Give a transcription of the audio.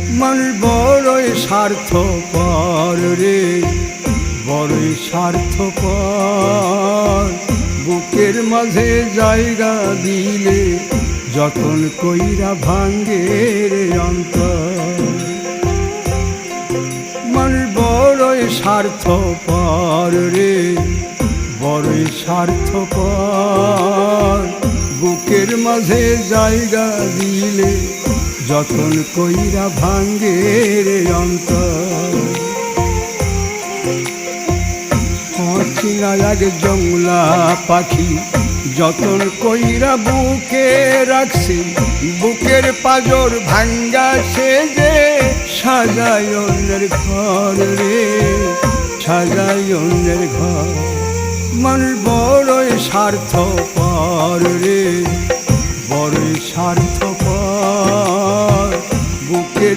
মানুষ বড়ই স্বার্থপর রে, বড়ই স্বার্থপর। বুকের মাঝে জায়গা দিলে যতন কইরা ভাঙ্গে রে অন্তর। মানুষ বড়ই স্বার্থপর রে, বড়ই স্বার্থপর। বুকের মাঝে জায়গা দিলে যতন কইরা ভাঙ্গে রে অন্তর। অচিনা এক জংলা পাখি যতন কইরা বুকে রাখছি, বুকের পাজর ভাঙ্গা সে যে সাজায় অন্যের ঘর রে, সাজায় অন্যের ঘর। মানুষ বড়ই স্বার্থপর রে, বড়ই স্বার্থপর। বুকের